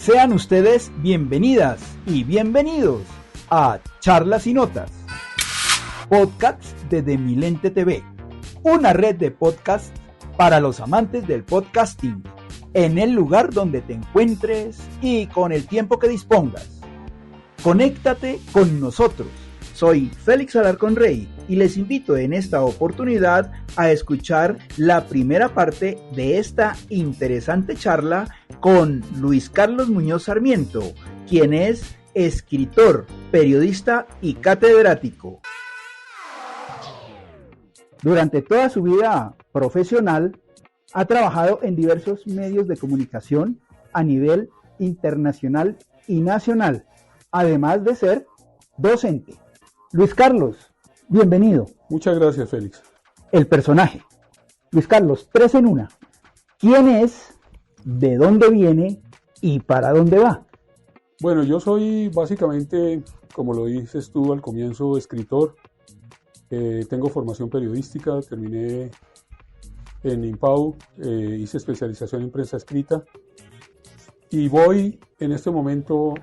Sean ustedes bienvenidas y bienvenidos a Charlas y Notas, podcast de Demilente TV, una red de podcasts para los amantes del podcasting, en el lugar donde te encuentres y con el tiempo que dispongas. Conéctate con nosotros. Soy Félix Alarcón Rey y les invito en esta oportunidad a escuchar la primera parte de esta interesante charla con Luis Carlos Muñoz Sarmiento, quien es escritor, periodista y catedrático. Durante toda su vida profesional, ha trabajado en diversos medios de comunicación a nivel internacional y nacional, además de ser docente. Luis Carlos, bienvenido. Muchas gracias, Félix. El personaje. Luis Carlos, 3 en 1. ¿Quién es, de dónde viene y para dónde va? Bueno, yo soy básicamente, como lo dices tú al comienzo, escritor. Tengo formación periodística, terminé en INPAU, hice especialización en prensa escrita y voy en este momento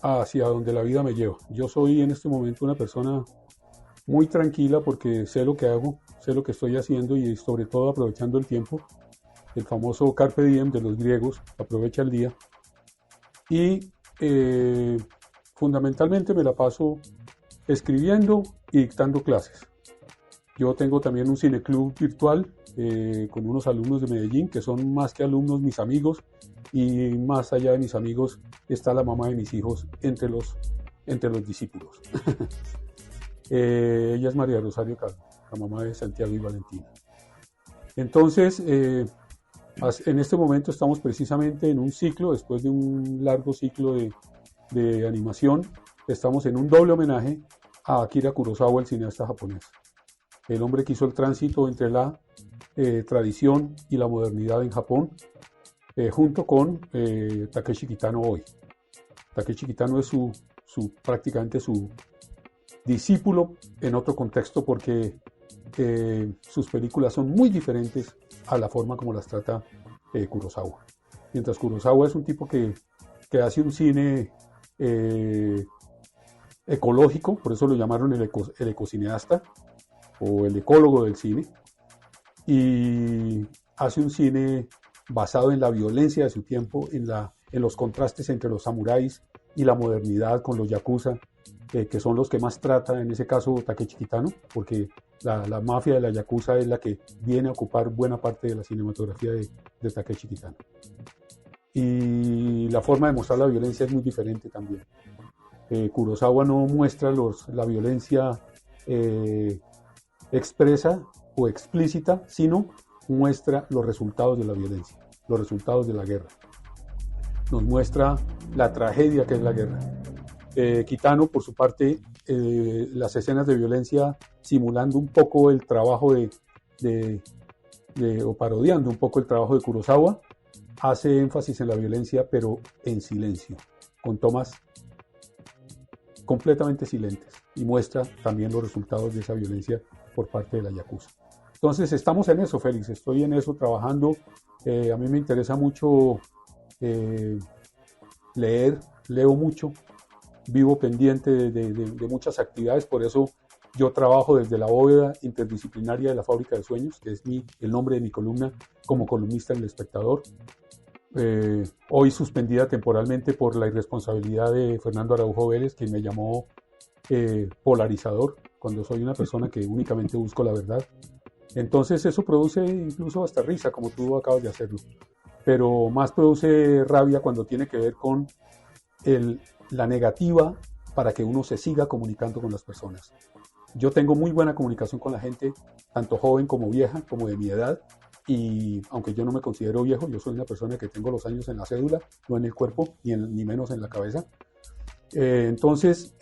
hacia donde la vida me lleva. Yo soy en este momento una persona muy tranquila porque sé lo que hago, sé lo que estoy haciendo y sobre todo aprovechando el tiempo, el famoso carpe diem de los griegos, aprovecha el día, y fundamentalmente me la paso escribiendo y dictando clases. Yo tengo también un cineclub virtual con unos alumnos de Medellín que son más que alumnos, mis amigos, y más allá de mis amigos está la mamá de mis hijos entre los discípulos. Ella es María Rosario Calvo, la mamá de Santiago y Valentina. Entonces, en este momento estamos precisamente en un ciclo, después de un largo ciclo de animación, estamos en un doble homenaje a Akira Kurosawa, el cineasta japonés. El hombre que hizo el tránsito entre la tradición y la modernidad en Japón, junto con Takeshi Kitano hoy. Takeshi Kitano es prácticamente su discípulo en otro contexto porque sus películas son muy diferentes a la forma como las trata Kurosawa. Mientras Kurosawa es un tipo que hace un cine ecológico, por eso lo llamaron el ecocineasta o el ecólogo del cine, y hace un cine basado en la violencia de su tiempo, en los contrastes entre los samuráis y la modernidad con los yakuza, que son los que más trata, en ese caso Takeshi Kitano, porque la mafia de la yakuza es la que viene a ocupar buena parte de la cinematografía de Takeshi Kitano. Y la forma de mostrar la violencia es muy diferente también. Kurosawa no muestra la violencia expresa o explícita, sino muestra los resultados de la violencia, los resultados de la guerra. Nos muestra la tragedia que es la guerra. Kitano, por su parte, las escenas de violencia simulando un poco el trabajo o parodiando un poco el trabajo de Kurosawa, hace énfasis en la violencia, pero en silencio, con tomas completamente silentes, y muestra también los resultados de esa violencia por parte de la yakuza. Entonces estamos en eso, Félix, estoy en eso trabajando. A mí me interesa mucho leer, leo mucho, vivo pendiente de muchas actividades, por eso yo trabajo desde la bóveda interdisciplinaria de la Fábrica de Sueños, que es el nombre de mi columna como columnista en El Espectador. Hoy suspendida temporalmente por la irresponsabilidad de Fernando Araujo Vélez, que me llamó polarizador, cuando soy una persona que únicamente busco la verdad. Entonces eso produce incluso hasta risa, como tú acabas de hacerlo, pero más produce rabia cuando tiene que ver con la negativa para que uno se siga comunicando con las personas. Yo tengo muy buena comunicación con la gente, tanto joven como vieja, como de mi edad, y aunque yo no me considero viejo, yo soy una persona que tengo los años en la cédula, no en el cuerpo, ni menos en la cabeza. Entonces,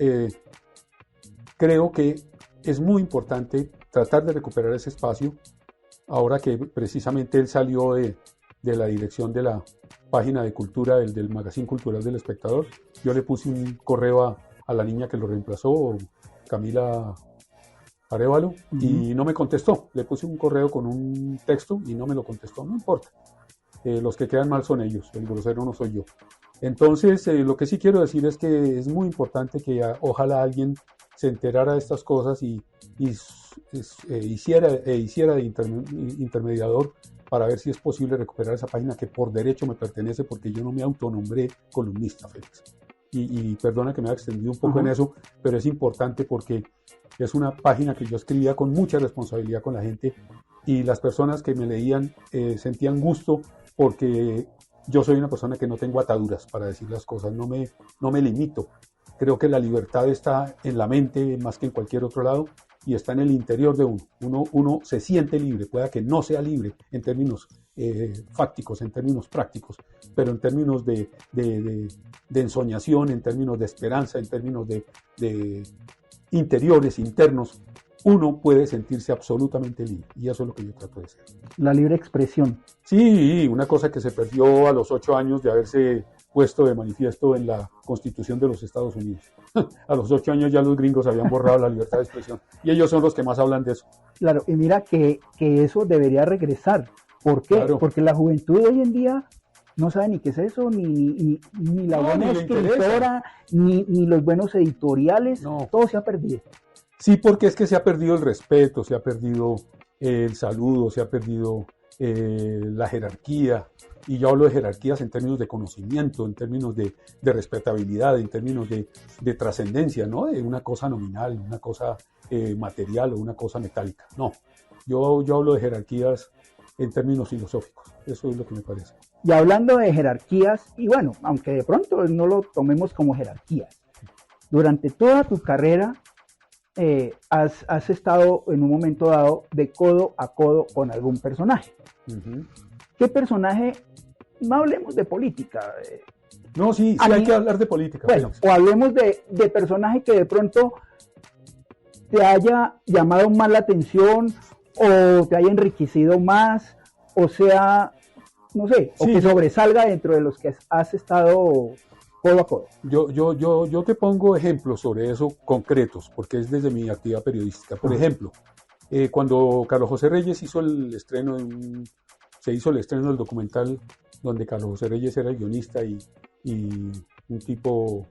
creo que es muy importante tratar de recuperar ese espacio, ahora que precisamente él salió de la dirección de la página de cultura del Magazine Cultural del Espectador. Yo le puse un correo a la niña que lo reemplazó, Camila Arévalo, y no me contestó. Le puse un correo con un texto y no me lo contestó. No importa. Los que quedan mal son ellos, el grosero no soy yo. Entonces, lo que sí quiero decir es que es muy importante que ojalá alguien se enterara de estas cosas y hiciera de intermediador para ver si es posible recuperar esa página que por derecho me pertenece, porque yo no me autonombré columnista, Félix. Y perdona que me haya extendido un poco en eso, pero es importante porque es una página que yo escribía con mucha responsabilidad con la gente, y las personas que me leían sentían gusto, porque yo soy una persona que no tengo ataduras para decir las cosas, no me limito. Creo que la libertad está en la mente más que en cualquier otro lado, y está en el interior de uno. Uno se siente libre, pueda que no sea libre en términos fácticos, en términos prácticos, pero en términos de ensoñación, en términos de esperanza, en términos de interiores, internos, uno puede sentirse absolutamente libre, y eso es lo que yo trato de hacer. La libre expresión. Sí, una cosa que se perdió a los 8 años de haberse puesto de manifiesto en la Constitución de los Estados Unidos. A los 8 años ya los gringos habían borrado la libertad de expresión, y ellos son los que más hablan de eso. Claro, y mira que eso debería regresar. ¿Por qué? Claro. Porque la juventud hoy en día no sabe ni qué es eso, ni la buena escritora, ni los buenos editoriales, todo se ha perdido. Sí, porque es que se ha perdido el respeto, se ha perdido el saludo, se ha perdido la jerarquía, y yo hablo de jerarquías en términos de conocimiento, en términos de respetabilidad, en términos de trascendencia, no de una cosa nominal, una cosa material o una cosa metálica. No, yo hablo de jerarquías en términos filosóficos, eso es lo que me parece. Y hablando de jerarquías, y bueno, aunque de pronto no lo tomemos como jerarquías, durante toda tu carrera has estado en un momento dado de codo a codo con algún personaje. Uh-huh. ¿Qué personaje? No hablemos de política. No, sí hay que hablar de política. Bueno, o hablemos de personaje que de pronto te haya llamado más la atención, o te haya enriquecido más, o sea, no sé, o que sobresalga dentro de los que has estado codo a codo. Yo te pongo ejemplos sobre eso concretos, porque es desde mi actividad periodística. Por ejemplo, cuando Carlos José Reyes hizo el estreno del documental, donde Carlos José Reyes era el guionista y un tipo,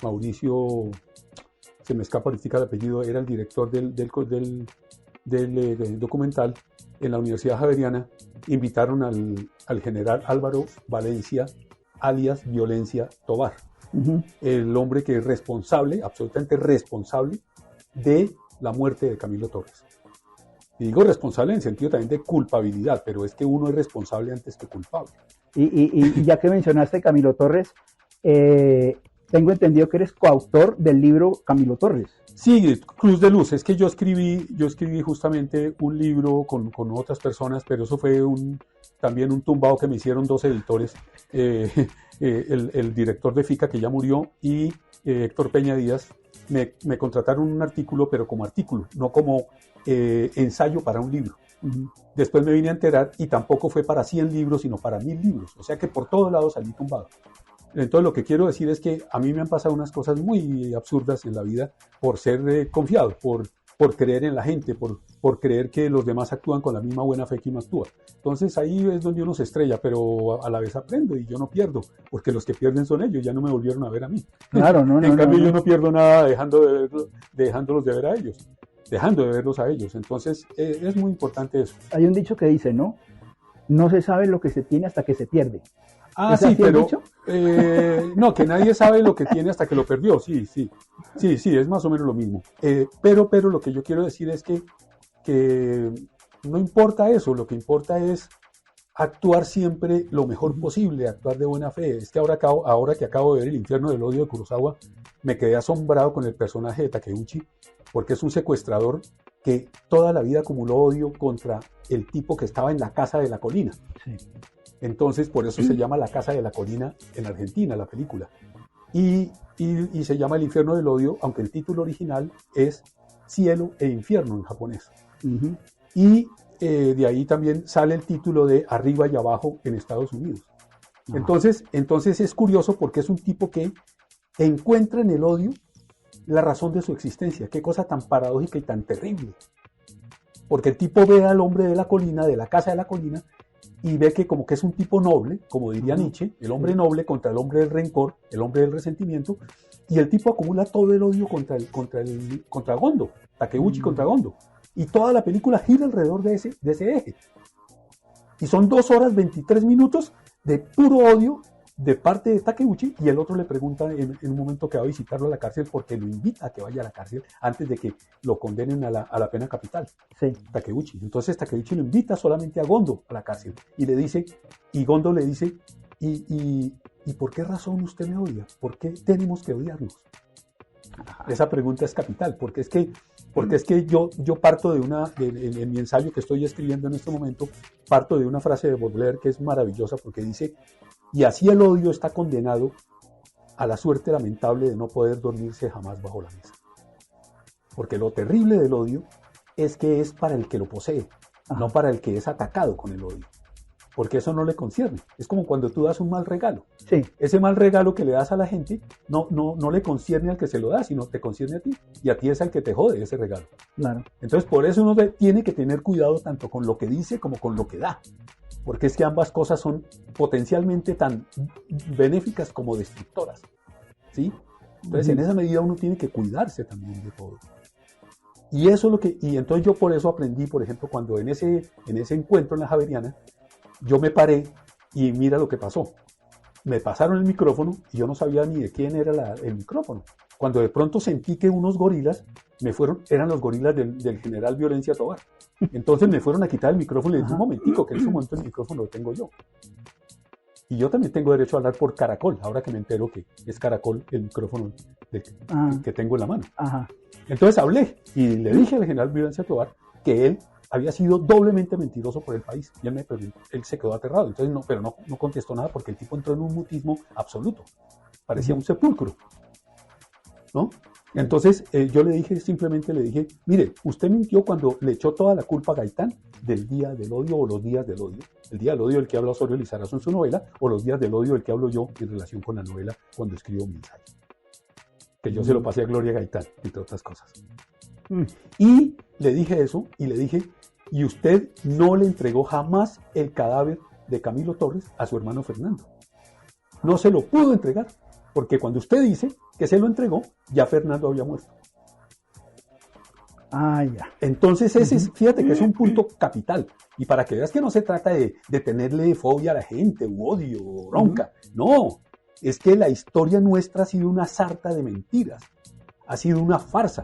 Mauricio, se me escapa ahorita el apellido, era el director del documental. En la Universidad Javeriana invitaron al general Álvaro Valencia, alias Violencia Tobar, uh-huh. El hombre que es responsable, absolutamente responsable, de la muerte de Camilo Torres. Y digo responsable en el sentido también de culpabilidad, pero es que uno es responsable antes que culpable. Y ya que mencionaste Camilo Torres, tengo entendido que eres coautor del libro Camilo Torres. Sí, Cruz de Luz. Es que yo escribí justamente un libro con otras personas, pero eso fue también un tumbado que me hicieron 2 editores, el director de FICA, que ya murió, y Héctor Peña Díaz. Me contrataron un artículo, pero como artículo, no como ensayo para un libro. Uh-huh. Después me vine a enterar, y tampoco fue para 100 libros, sino para 1000 libros. O sea que por todos lados salí tumbado. Entonces lo que quiero decir es que a mí me han pasado unas cosas muy absurdas en la vida por ser confiado, por creer en la gente, por creer que los demás actúan con la misma buena fe que uno actúa. Entonces ahí es donde uno se estrella, pero a la vez aprendo, y yo no pierdo, porque los que pierden son ellos, ya no me volvieron a ver a mí. Claro, en cambio yo no pierdo nada dejándolos de ver a ellos, dejando de verlos a ellos. Entonces es muy importante eso. Hay un dicho que dice, ¿no? No se sabe lo que se tiene hasta que se pierde. Ah, sí, pero no, que nadie sabe lo que tiene hasta que lo perdió. Sí, es más o menos lo mismo. Pero lo que yo quiero decir es que no importa eso, lo que importa es actuar siempre lo mejor posible, actuar de buena fe. Es que ahora que acabo de ver El infierno del odio de Kurosawa, me quedé asombrado con el personaje de Takeuchi, porque es un secuestrador que toda la vida acumuló odio contra el tipo que estaba en la casa de la colina. Sí. Entonces, por eso se llama La Casa de la Colina en Argentina, la película. Y se llama El infierno del odio, aunque el título original es Cielo e infierno en japonés. Uh-huh. Y de ahí también sale el título de Arriba y abajo en Estados Unidos. Uh-huh. Entonces es curioso, porque es un tipo que encuentra en el odio la razón de su existencia. Qué cosa tan paradójica y tan terrible. Porque el tipo ve al hombre de la colina, de la casa de la colina, y ve que como que es un tipo noble, como diría Nietzsche, el hombre noble contra el hombre del rencor, el hombre del resentimiento, y el tipo acumula todo el odio contra Gondo, Takeuchi contra Gondo. Y toda la película gira alrededor de ese eje. Y son 2 horas 23 minutos de puro odio de parte de Takeuchi, y el otro le pregunta en un momento que va a visitarlo a la cárcel porque lo invita a que vaya a la cárcel antes de que lo condenen a la pena capital. Sí. Takeuchi. Entonces Takeuchi lo invita solamente a Gondo a la cárcel y Gondo le dice, ¿y por qué razón usted me odia? ¿Por qué tenemos que odiarnos? Esa pregunta es capital, porque es que yo parto en mi ensayo que estoy escribiendo en este momento, parto de una frase de Baudelaire que es maravillosa, porque dice: y así el odio está condenado a la suerte lamentable de no poder dormirse jamás bajo la mesa. Porque lo terrible del odio es que es para el que lo posee, no para el que es atacado con el odio. Porque eso no le concierne. Es como cuando tú das un mal regalo. Sí. Ese mal regalo que le das a la gente no le concierne al que se lo da, sino te concierne a ti. Y a ti es al que te jode ese regalo. Claro. Entonces, por eso uno tiene que tener cuidado tanto con lo que dice como con lo que da. Porque es que ambas cosas son potencialmente tan benéficas como destructoras. ¿Sí? Entonces, en esa medida uno tiene que cuidarse también de todo. Y eso es lo que, y entonces yo por eso aprendí, por ejemplo, cuando en ese encuentro en la Javeriana, yo me paré y mira lo que pasó. Me pasaron el micrófono y yo no sabía ni de quién era el micrófono. Cuando de pronto sentí que unos gorilas eran los gorilas del general Violencia Tobar. Entonces me fueron a quitar el micrófono y le dije: un momentico, que en ese momento el micrófono lo tengo yo. Y yo también tengo derecho a hablar por Caracol, ahora que me entero que es Caracol el micrófono que tengo en la mano. Ajá. Entonces hablé y le dije al general Violencia Tobar que él había sido doblemente mentiroso por el país. Y él se quedó aterrado. Entonces pero no contestó nada porque el tipo entró en un mutismo absoluto. Parecía un sepulcro, ¿no? Entonces yo simplemente le dije: mire, usted mintió cuando le echó toda la culpa a Gaitán del Día del Odio o los días del odio. El Día del Odio del que habla Osorio Lizarazo en su novela, o los días del odio del que hablo yo en relación con la novela cuando escribo mi ensayo. Que yo se lo pasé a Gloria Gaitán, entre otras cosas. Y le dije eso, y le dije: y usted no le entregó jamás el cadáver de Camilo Torres a su hermano Fernando. No se lo pudo entregar, porque cuando usted dice que se lo entregó, ya Fernando había muerto. Ya. Entonces fíjate que es un punto capital. Y para que veas que no se trata de tenerle fobia a la gente, u odio, o bronca. No, es que la historia nuestra ha sido una sarta de mentiras. Ha sido una farsa.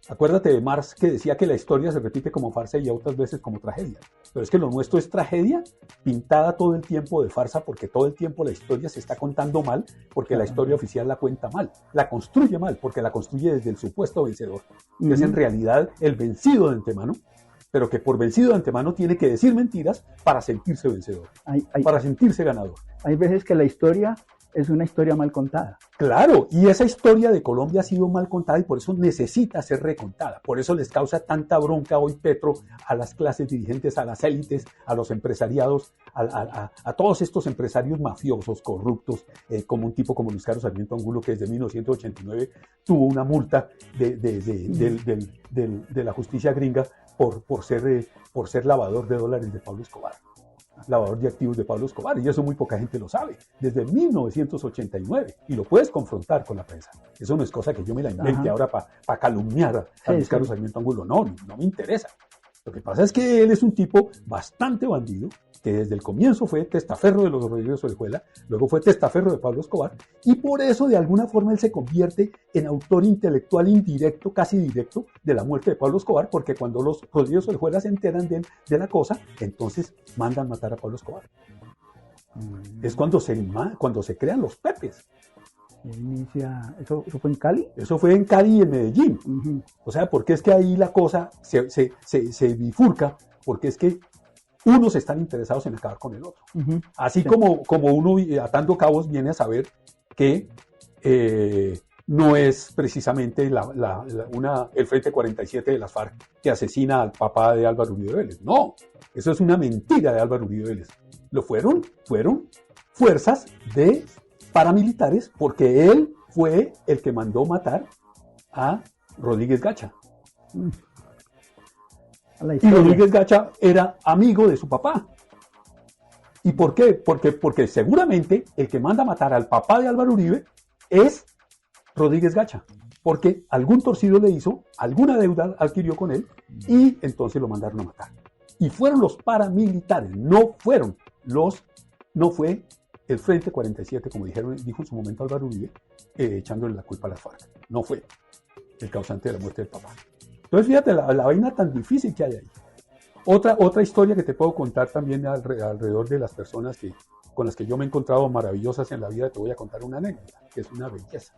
Acuérdate de Marx, que decía que la historia se repite como farsa y otras veces como tragedia. Pero es que lo nuestro es tragedia pintada todo el tiempo de farsa, porque todo el tiempo la historia se está contando mal, porque la historia oficial la cuenta mal. La construye mal, porque la construye desde el supuesto vencedor, que es en realidad el vencido de antemano, pero que por vencido de antemano tiene que decir mentiras para sentirse vencedor, para sentirse ganador. Hay veces que la historia es una historia mal contada. Claro, y esa historia de Colombia ha sido mal contada y por eso necesita ser recontada. Por eso les causa tanta bronca hoy Petro a las clases dirigentes, a las élites, a los empresariados, a todos estos empresarios mafiosos, corruptos, como un tipo como Luis Carlos Sarmiento Angulo, que desde 1989 tuvo una multa de la justicia gringa por ser lavador de dólares de Pablo Escobar. Lavador de activos de Pablo Escobar, y eso muy poca gente lo sabe, desde 1989, y lo puedes confrontar con la prensa. Eso no es cosa que yo me la invente ahora para calumniar a Luis Carlos Sarmiento Angulo, no me interesa. Lo que pasa es que él es un tipo bastante bandido, que desde el comienzo fue testaferro de los Rodríguez Orejuela, luego fue testaferro de Pablo Escobar, y por eso de alguna forma él se convierte en autor intelectual indirecto, casi directo, de la muerte de Pablo Escobar, porque cuando los Rodríguez Orejuela se enteran de la cosa, entonces mandan matar a Pablo Escobar. Es cuando se crean los Pepes. ¿Eso fue en Cali? Eso fue en Cali y en Medellín. O sea, porque es que ahí la cosa se bifurca, porque es que unos están interesados en acabar con el otro. Así como uno atando cabos viene a saber que no es precisamente el Frente 47 de las FARC que asesina al papá de Álvaro Uribe Vélez. No, eso es una mentira de Álvaro Uribe Vélez. Lo fueron fuerzas de paramilitares, porque él fue el que mandó matar a Rodríguez Gacha. Y Rodríguez Gacha era amigo de su papá. ¿Y por qué? Porque seguramente el que manda a matar al papá de Álvaro Uribe es Rodríguez Gacha, porque algún torcido le hizo, alguna deuda adquirió con él y entonces lo mandaron a matar. Y fueron los paramilitares, no fue el Frente 47, como dijo en su momento Álvaro Uribe, echándole la culpa a las FARC. No fue el causante de la muerte del papá. Entonces fíjate la vaina tan difícil que hay ahí. Otra historia que te puedo contar también alrededor de las personas con las que yo me he encontrado maravillosas en la vida, te voy a contar una anécdota, que es una belleza.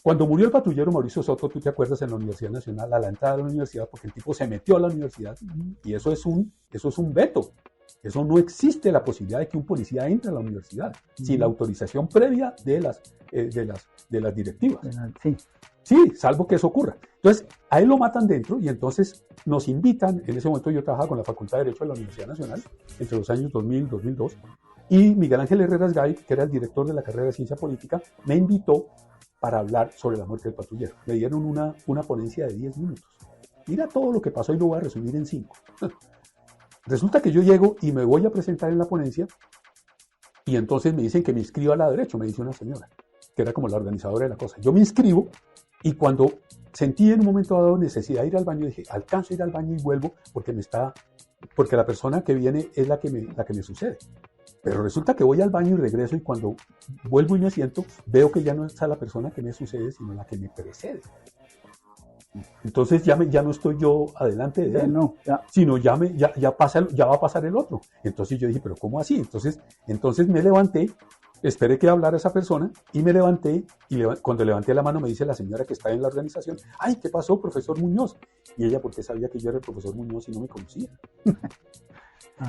Cuando murió el patrullero Mauricio Soto, tú te acuerdas, en la Universidad Nacional, a la entrada de la universidad, porque el tipo se metió a la universidad, y eso es un veto. Eso no existe la posibilidad de que un policía entre a la universidad sin la autorización previa de las directivas. Sí, salvo que eso ocurra. Entonces, a él lo matan dentro y entonces nos invitan. En ese momento yo trabajaba con la Facultad de Derecho de la Universidad Nacional entre los años 2000 y 2002, y Miguel Ángel Herrera Gay, que era el director de la carrera de Ciencia Política, me invitó para hablar sobre la muerte del patrullero. Me dieron una ponencia de 10 minutos. Mira todo lo que pasó y lo voy a resumir en 5. Resulta que yo llego y me voy a presentar en la ponencia y entonces me dicen que me inscriba a la derecho, me dice una señora, que era como la organizadora de la cosa. Yo me inscribo y cuando sentí en un momento dado necesidad de ir al baño, dije, alcanzo a ir al baño y vuelvo porque la persona que viene es la que me sucede. Pero resulta que voy al baño y regreso y cuando vuelvo y me siento, veo que ya no está la persona que me sucede, sino la que me precede. Entonces ya no estoy yo adelante de él, sino ya va a pasar el otro. Entonces yo dije, pero ¿cómo así? Entonces me levanté, esperé que hablara esa persona y me levanté y cuando levanté la mano me dice la señora que está en la organización, ¡ay, qué pasó, profesor Muñoz! Y ella, ¿por qué sabía que yo era el profesor Muñoz y no me conocía?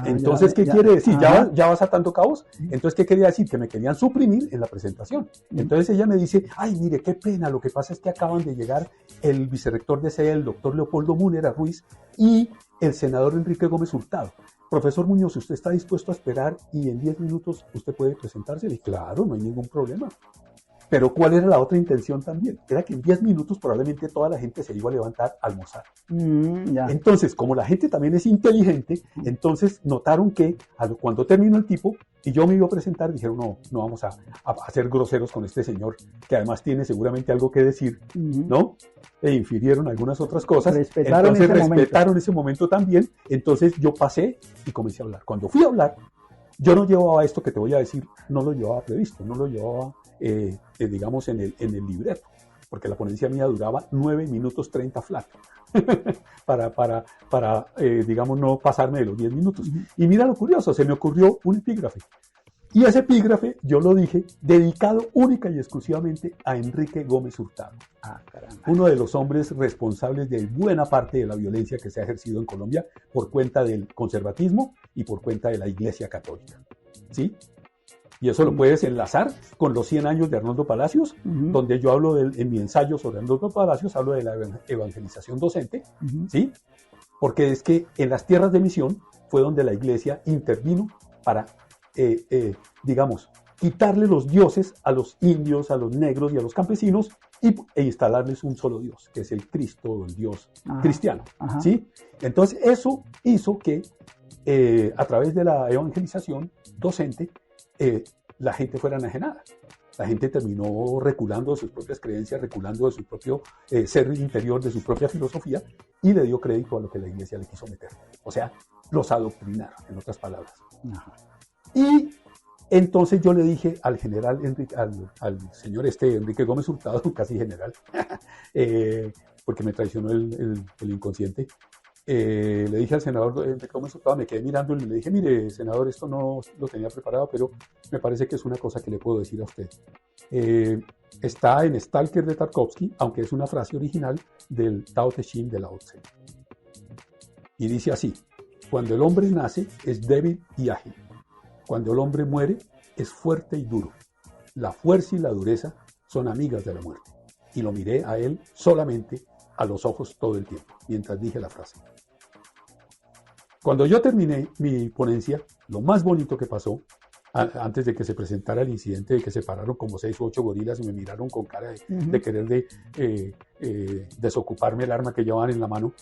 Entonces, ¿qué quiere decir? ¿Ya vas atando cabos? Entonces, ¿qué quería decir? Que me querían suprimir en la presentación. Entonces ella me dice, ay, mire, qué pena, lo que pasa es que acaban de llegar el vicerrector de CEE, el doctor Leopoldo Múnera Ruiz, y el senador Enrique Gómez Hurtado. Profesor Muñoz, ¿usted está dispuesto a esperar y en 10 minutos usted puede presentarse? Y claro, no hay ningún problema. Pero ¿cuál era la otra intención también? Era que en 10 minutos probablemente toda la gente se iba a levantar a almorzar. Entonces, como la gente también es inteligente, entonces notaron que cuando terminó el tipo y yo me iba a presentar, dijeron, no vamos a ser groseros con este señor, que además tiene seguramente algo que decir, ¿no? E infirieron algunas otras cosas. Respetaron ese momento también. Entonces yo pasé y comencé a hablar. Cuando fui a hablar, yo no llevaba esto que te voy a decir, no lo llevaba previsto, no lo llevaba digamos en el libreto, porque la ponencia mía duraba 9 minutos 30 flat para digamos no pasarme de los 10 minutos. Y mira lo curioso, se me ocurrió un epígrafe y ese epígrafe yo lo dije dedicado única y exclusivamente a Enrique Gómez Hurtado, uno de los hombres responsables de buena parte de la violencia que se ha ejercido en Colombia por cuenta del conservatismo y por cuenta de la Iglesia Católica, ¿sí? Y eso lo puedes enlazar con los 100 años de Arnoldo Palacios, donde yo hablo en mi ensayo sobre Arnoldo Palacios, hablo de la evangelización docente, ¿sí? Porque es que en las tierras de misión fue donde la iglesia intervino para, digamos, quitarle los dioses a los indios, a los negros y a los campesinos e instalarles un solo Dios, que es el Cristo, el Dios cristiano, ¿sí? Entonces eso hizo que a través de la evangelización docente, la gente fuera enajenada. La gente terminó reculando de sus propias creencias, reculando de su propio ser interior, de su propia filosofía, y le dio crédito a lo que la iglesia le quiso meter. O sea, los adoctrinaron, en otras palabras. Y entonces yo le dije al general, al señor Enrique Gómez Hurtado, casi general, porque me traicionó el inconsciente, le dije al senador Enrique Gómez Hurtado, me quedé mirando y le dije, mire, senador, esto no lo tenía preparado, pero me parece que es una cosa que le puedo decir a usted. Está en Stalker de Tarkovsky, aunque es una frase original del Tao Te Ching de Lao Tse. Y dice así, cuando el hombre nace es débil y ágil. Cuando el hombre muere es fuerte y duro. La fuerza y la dureza son amigas de la muerte. Y lo miré a él solamente a los ojos todo el tiempo, mientras dije la frase. Cuando yo terminé mi ponencia, lo más bonito que pasó, antes de que se presentara el incidente de que se pararon como 6 u 8 gorilas y me miraron con cara de querer desocuparme el arma que llevaban en la mano,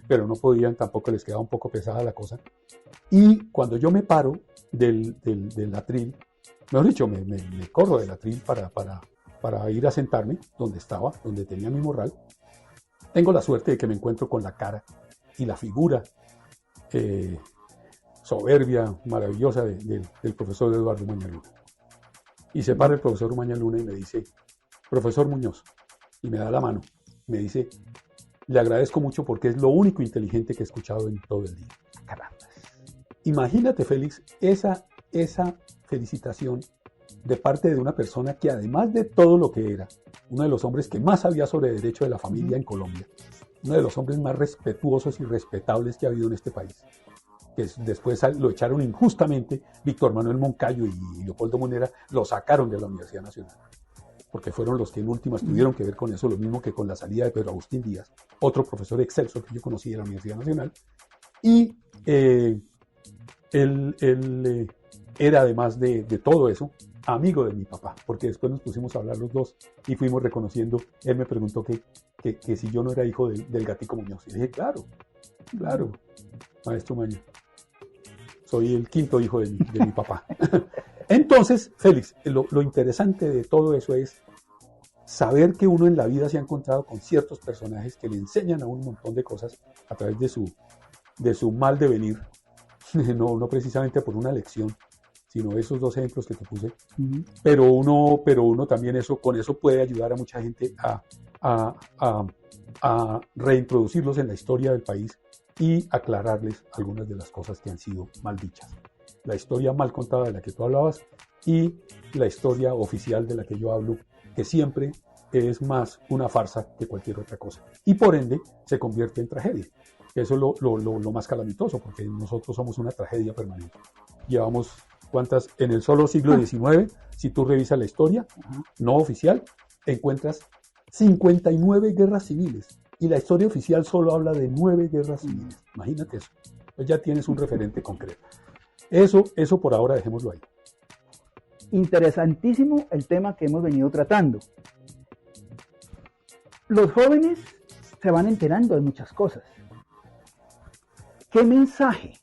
pero no podían, tampoco les quedaba un poco pesada la cosa. Y cuando yo me paro del atril, mejor dicho, me corro del atril para ir a sentarme donde estaba, donde tenía mi morral. Tengo la suerte de que me encuentro con la cara y la figura soberbia, maravillosa del profesor Eduardo Mañaluna. Y se para el profesor Mañaluna y me dice, profesor Muñoz, y me da la mano, me dice, le agradezco mucho porque es lo único inteligente que he escuchado en todo el día. Caramba. Imagínate, Félix, esa felicitación de parte de una persona que, además de todo lo que era, uno de los hombres que más sabía sobre derecho de la familia en Colombia, uno de los hombres más respetuosos y respetables que ha habido en este país, que después lo echaron injustamente, Víctor Manuel Moncayo y Leopoldo Monera lo sacaron de la Universidad Nacional, porque fueron los que en últimas tuvieron que ver con eso, lo mismo que con la salida de Pedro Agustín Díaz, otro profesor excelso que yo conocí de la Universidad Nacional, y él era, además de todo eso, amigo de mi papá, porque después nos pusimos a hablar los dos y fuimos reconociendo. Él me preguntó que si yo no era hijo del Gatico Muñoz. Y le dije, claro, maestro Maña, soy el quinto hijo de mi papá. Entonces, Félix, lo interesante de todo eso es saber que uno en la vida se ha encontrado con ciertos personajes que le enseñan a un montón de cosas a través de su mal devenir, no precisamente por una lección, sino esos dos ejemplos que te puse. Uh-huh. Pero uno también con eso puede ayudar a mucha gente a reintroducirlos en la historia del país y aclararles algunas de las cosas que han sido mal dichas. La historia mal contada de la que tú hablabas y la historia oficial de la que yo hablo, que siempre es más una farsa que cualquier otra cosa. Y por ende se convierte en tragedia. Eso es lo más calamitoso, porque nosotros somos una tragedia permanente. Llevamos ¿cuántas? En el solo siglo XIX, si tú revisas la historia no oficial, encuentras 59 guerras civiles. Y la historia oficial solo habla de 9 guerras civiles. Imagínate eso. Pues ya tienes un referente concreto. Eso por ahora dejémoslo ahí. Interesantísimo el tema que hemos venido tratando. Los jóvenes se van enterando de muchas cosas. ¿Qué mensaje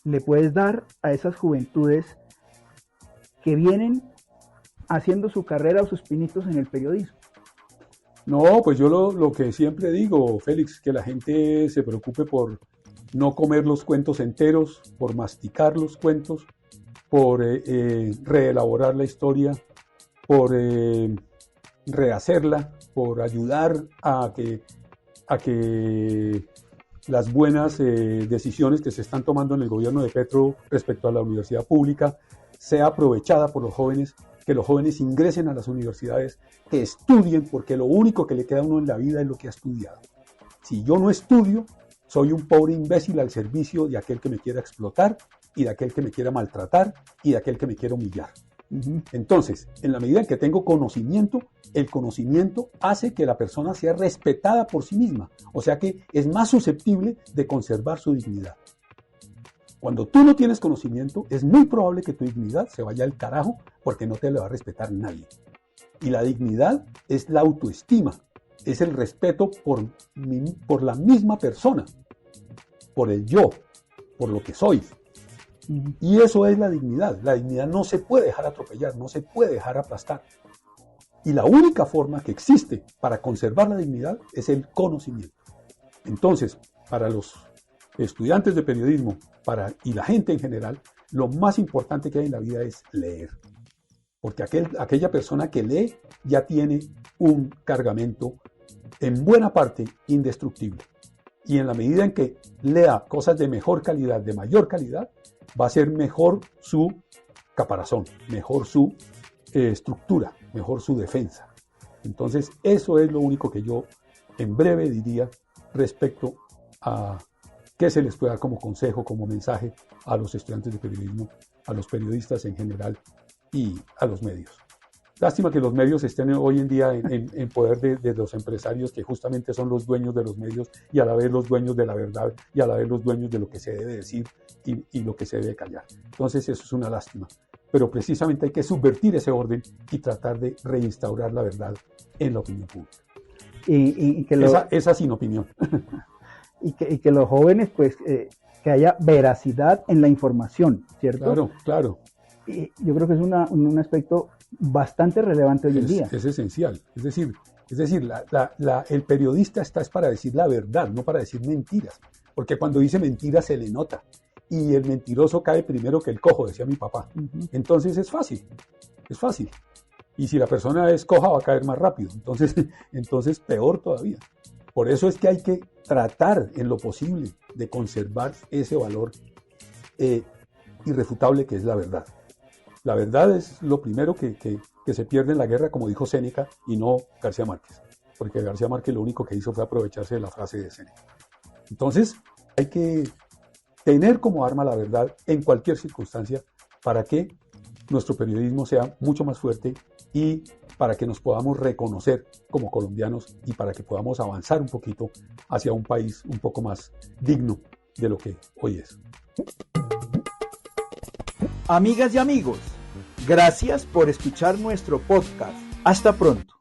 le puedes dar a esas juventudes que vienen haciendo su carrera o sus pinitos en el periodismo? No, pues yo lo que siempre digo, Félix, que la gente se preocupe por no comer los cuentos enteros, por masticar los cuentos, por reelaborar la historia, por rehacerla, por ayudar a que las buenas decisiones que se están tomando en el gobierno de Petro respecto a la universidad pública sea aprovechada por los jóvenes, que los jóvenes ingresen a las universidades, que estudien, porque lo único que le queda a uno en la vida es lo que ha estudiado. Si yo no estudio, soy un pobre imbécil al servicio de aquel que me quiera explotar y de aquel que me quiera maltratar y de aquel que me quiera humillar. Uh-huh. Entonces, en la medida en que tengo conocimiento, el conocimiento hace que la persona sea respetada por sí misma, o sea que es más susceptible de conservar su dignidad. Cuando tú no tienes conocimiento, es muy probable que tu dignidad se vaya al carajo porque no te la va a respetar nadie. Y la dignidad es la autoestima, es el respeto por la misma persona, por el yo, por lo que soy. Y eso es la dignidad. La dignidad no se puede dejar atropellar, no se puede dejar aplastar. Y la única forma que existe para conservar la dignidad es el conocimiento. Entonces, para los estudiantes de periodismo y la gente en general, lo más importante que hay en la vida es leer. Porque aquella persona que lee ya tiene un cargamento en buena parte indestructible. Y en la medida en que lea cosas de mejor calidad, de mayor calidad, va a ser mejor su caparazón, mejor su estructura, mejor su defensa. Entonces, eso es lo único que yo en breve diría respecto a qué se les puede dar como consejo, como mensaje a los estudiantes de periodismo, a los periodistas en general y a los medios. Lástima que los medios estén hoy en día en poder de los empresarios, que justamente son los dueños de los medios y a la vez los dueños de la verdad y a la vez los dueños de lo que se debe decir y lo que se debe callar. Entonces eso es una lástima. Pero precisamente hay que subvertir ese orden y tratar de reinstaurar la verdad en la opinión pública. Y que esa sin opinión. Y que los jóvenes pues que haya veracidad en la información, ¿cierto? Claro, claro. Y yo creo que es un aspecto bastante relevante hoy en día. Es esencial. Es decir, el periodista está es para decir la verdad, no para decir mentiras. Porque cuando dice mentiras se le nota. Y el mentiroso cae primero que el cojo, decía mi papá. Entonces es fácil. Y si la persona es coja va a caer más rápido. Entonces peor todavía. Por eso es que hay que tratar en lo posible de conservar ese valor irrefutable que es la verdad. La verdad es lo primero que se pierde en la guerra, como dijo Séneca, y no García Márquez. Porque García Márquez lo único que hizo fue aprovecharse de la frase de Séneca. Entonces, hay que tener como arma la verdad en cualquier circunstancia para que nuestro periodismo sea mucho más fuerte y para que nos podamos reconocer como colombianos y para que podamos avanzar un poquito hacia un país un poco más digno de lo que hoy es. Amigas y amigos, gracias por escuchar nuestro podcast. Hasta pronto.